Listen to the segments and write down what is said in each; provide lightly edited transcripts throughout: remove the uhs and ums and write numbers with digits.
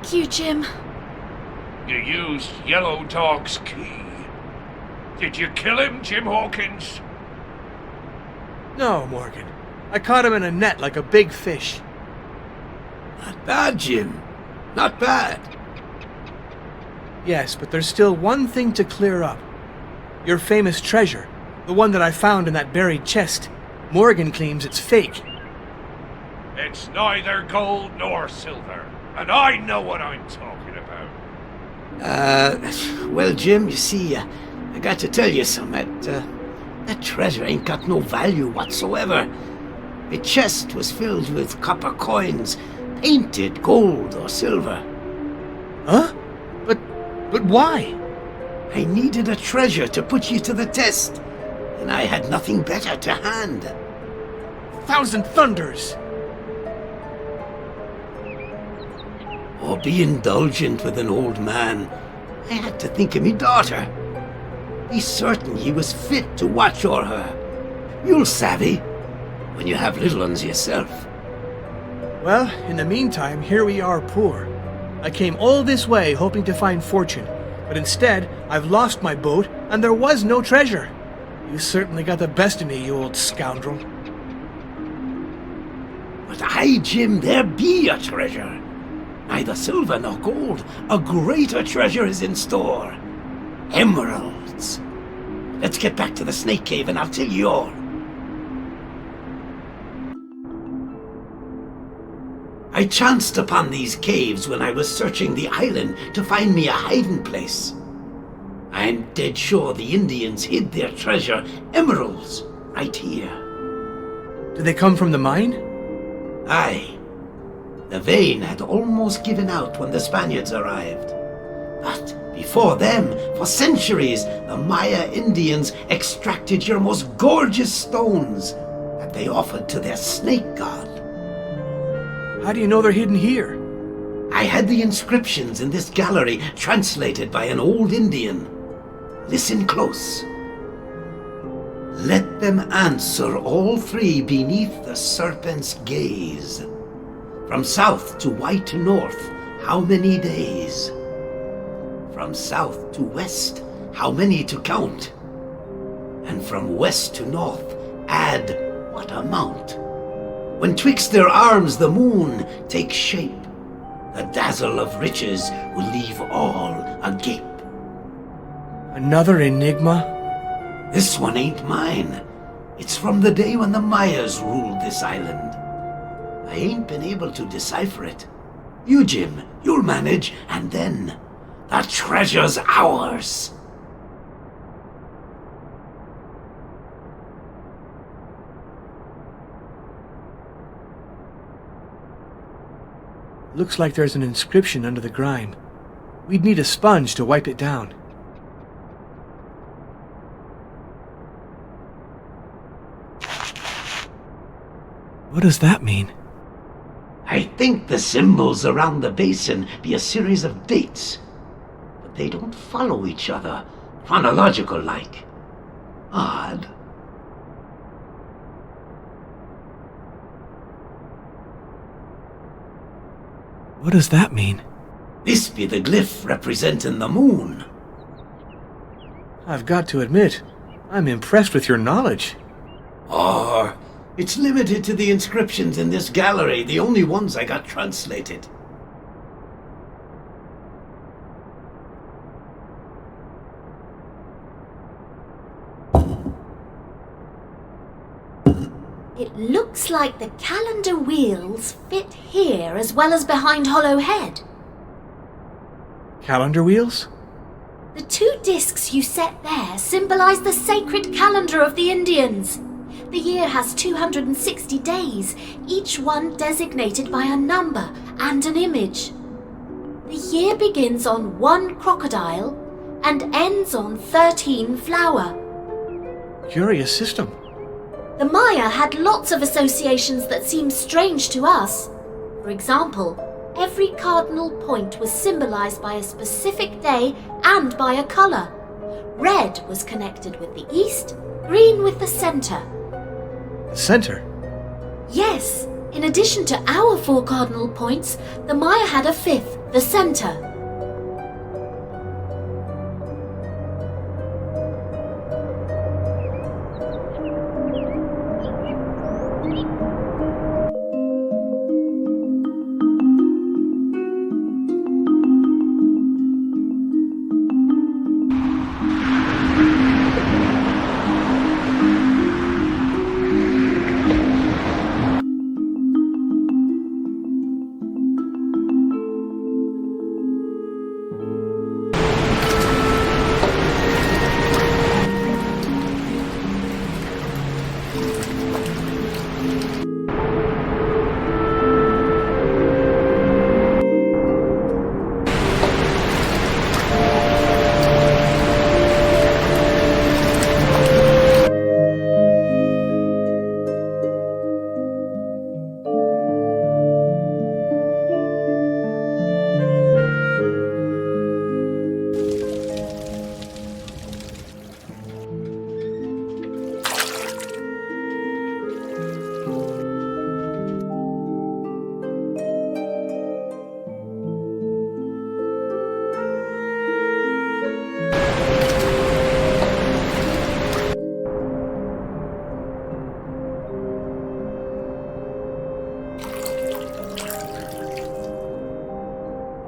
Thank you, Jim. You used Yellow Dog's key. Did you kill him, Jim Hawkins? No, Morgan. I caught him in a net like a big fish. Not bad, Jim. Not bad. Yes, but there's still one thing to clear up. Your famous treasure, the one that I found in that buried chest. Morgan claims it's fake. It's neither gold nor silver, and I know what I'm talking about. Well, Jim, you see, I got to tell you something. That treasure ain't got no value whatsoever. The chest was filled with copper coins, painted gold or silver. Huh? But why? I needed a treasure to put you to the test, and I had nothing better to hand. Thousand thunders! Oh, be indulgent with an old man. I had to think of me daughter. Be certain ye was fit to watch o'er her. You'll savvy when you have little uns yourself. Well, in the meantime, here we are poor. I came all this way hoping to find fortune, but instead, I've lost my boat, and there was no treasure. You certainly got the best of me, you old scoundrel. But aye, Jim, there be a treasure. Neither silver nor gold. A greater treasure is in store. Emeralds. Let's get back to the snake cave and I'll tell you all. I chanced upon these caves when I was searching the island to find me a hiding place. I'm dead sure the Indians hid their treasure, emeralds, right here. Did they come from the mine? Aye. The vein had almost given out when the Spaniards arrived. But before them, for centuries, the Maya Indians extracted your most gorgeous stones that they offered to their snake god. How do you know they're hidden here? I had the inscriptions in this gallery translated by an old Indian. Listen close. Let them answer all three beneath the serpent's gaze. From south to white north, how many days? From south to west, how many to count? And from west to north, add what amount? When twixt their arms the moon takes shape, the dazzle of riches will leave all agape. Another enigma? This one ain't mine. It's from the day when the Mayas ruled this island. I ain't been able to decipher it. You, Jim, you'll manage, and then the treasure's ours. Looks like there's an inscription under the grime. We'd need a sponge to wipe it down. What does that mean? I think the symbols around the basin be a series of dates, but they don't follow each other, chronological like. Odd. What does that mean? This be the glyph representing the moon. I've got to admit, I'm impressed with your knowledge. Or it's limited to the inscriptions in this gallery, the only ones I got translated. It looks like the calendar wheels fit here as well as behind Hollow Head. Calendar wheels? The two discs you set there symbolize the sacred calendar of the Indians. The year has 260 days, each one designated by a number and an image. The year begins on 1 crocodile and ends on 13 flower. Curious system. The Maya had lots of associations that seem strange to us. For example, every cardinal point was symbolized by a specific day and by a color. Red was connected with the east, green with the center. The center? Yes, in addition to our 4 cardinal points, the Maya had a 5th The center.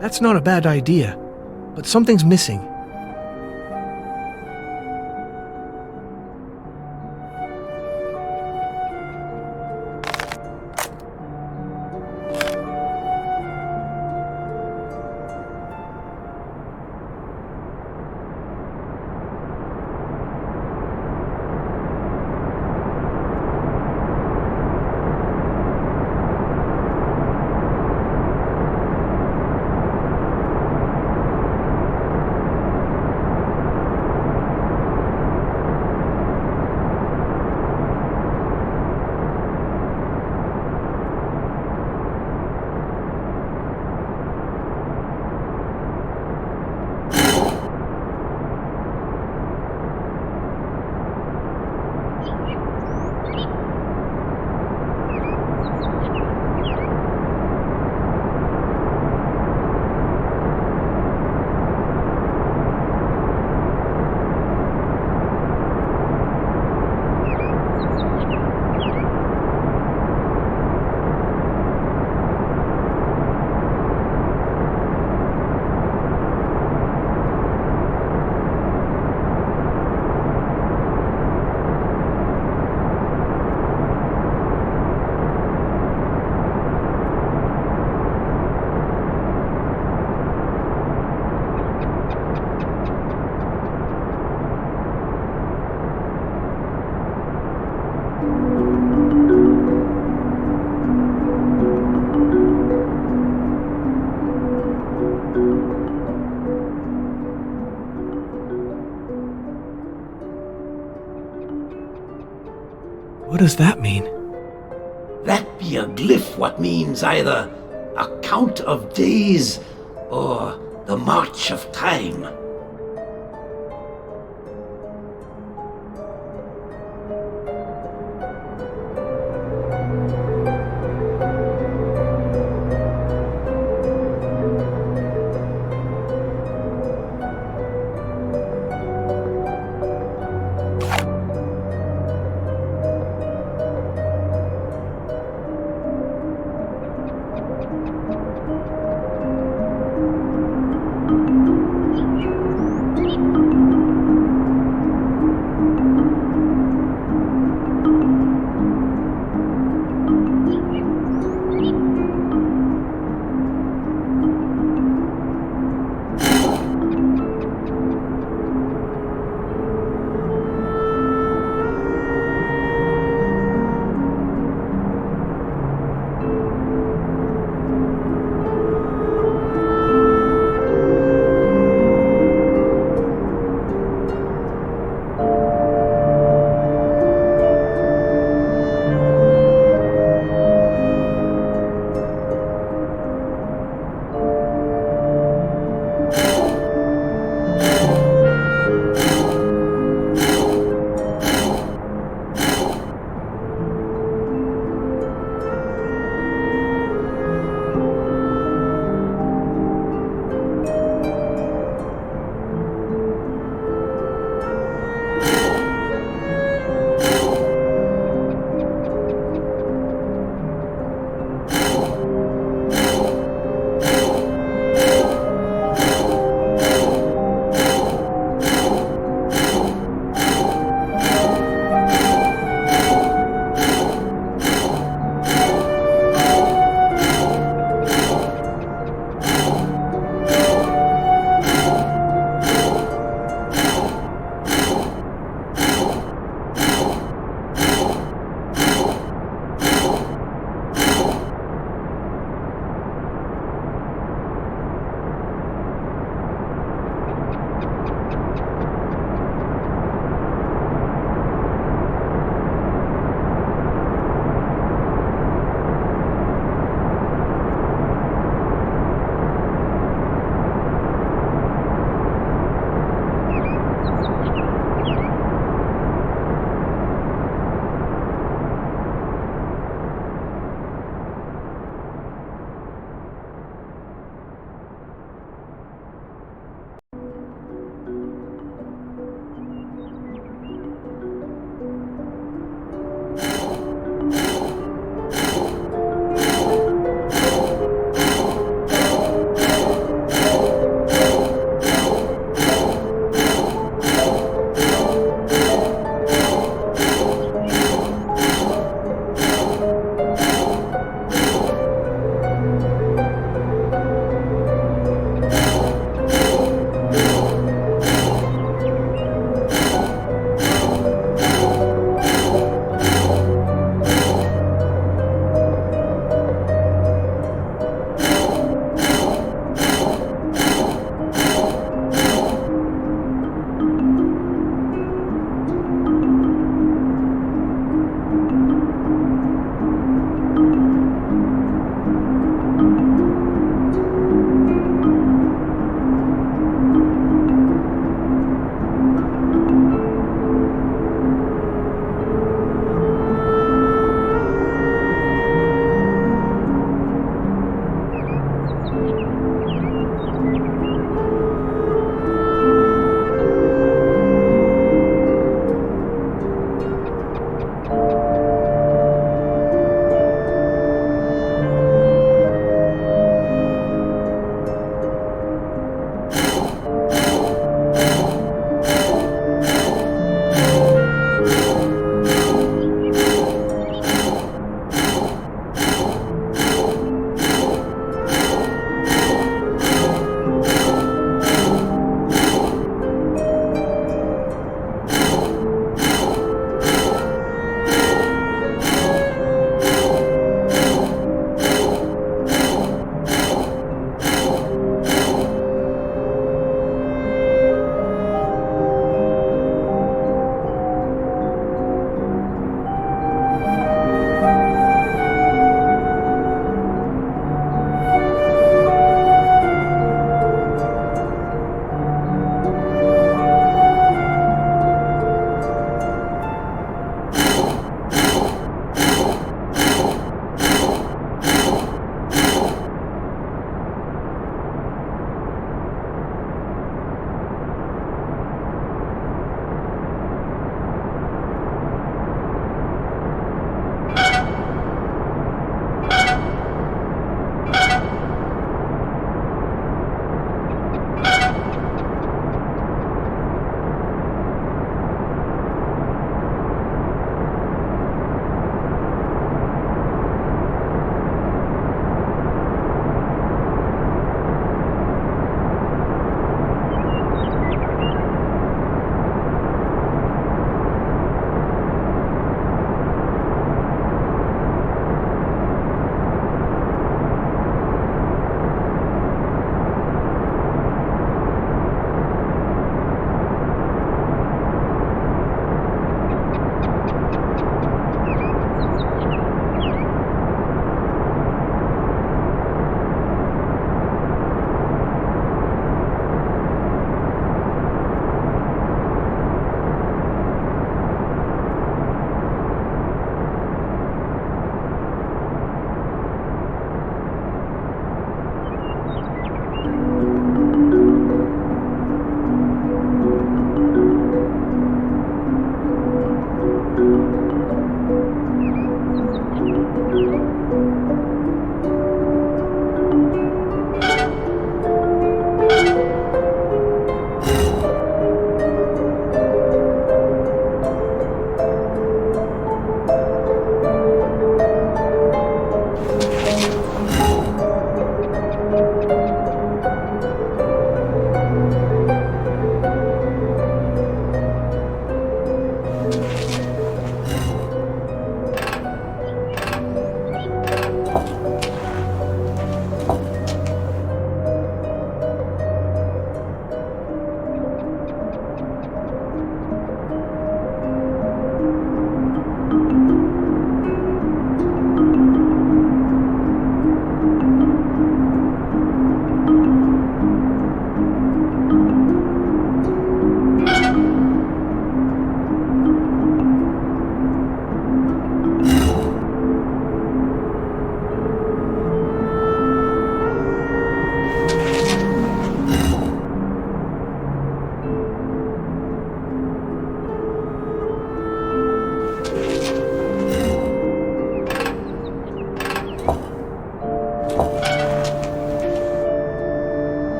That's not a bad idea, but something's missing. What does that mean? That be a glyph what means either a count of days or the march of time.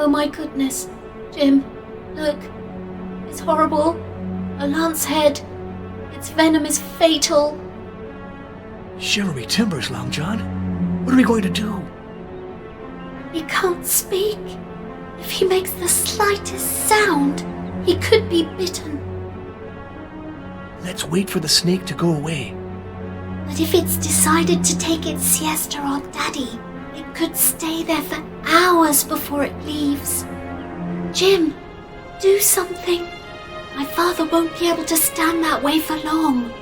Oh my goodness. Jim, look. It's horrible. A lance head. Its venom is fatal. Shiver me timbers, Long John. What are we going to do? He can't speak. If he makes the slightest sound, he could be bitten. Let's wait for the snake to go away. But if it's decided to take its siesta on Daddy, it could stay there for hours before it leaves. Jim, do something. My father won't be able to stand that way for long.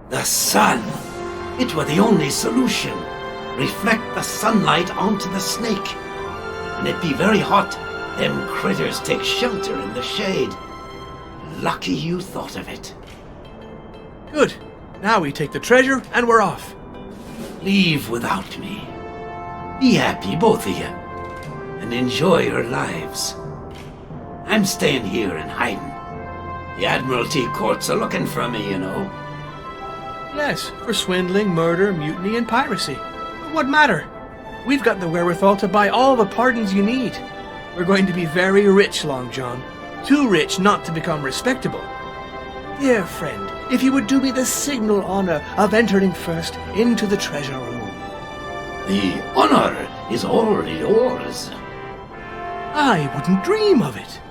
The sun! It were the only solution. Reflect the sunlight onto the snake. And it be very hot, them critters take shelter in the shade. Lucky you thought of it. Good. Now we take the treasure and we're off. Leave without me. Be happy, both of you, and enjoy your lives. I'm staying here and hiding. The Admiralty courts are looking for me, you know. Yes, for swindling, murder, mutiny, and piracy. But what matter? We've got the wherewithal to buy all the pardons you need. We're going to be very rich, Long John. Too rich not to become respectable. Dear friend, if you would do me the signal honor of entering first into the treasure room. The honor is all yours. I wouldn't dream of it.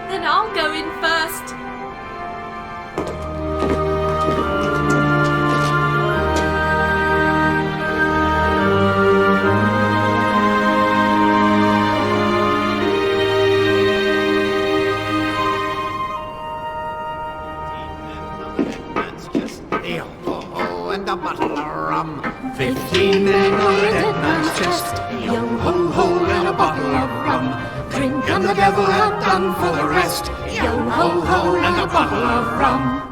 Then I'll go in first. And a bottle of rum. 15 men on a dead man's chest, yo-ho-ho and a bottle of rum. Drink and the devil had done for the rest, yo-ho-ho and a bottle of rum.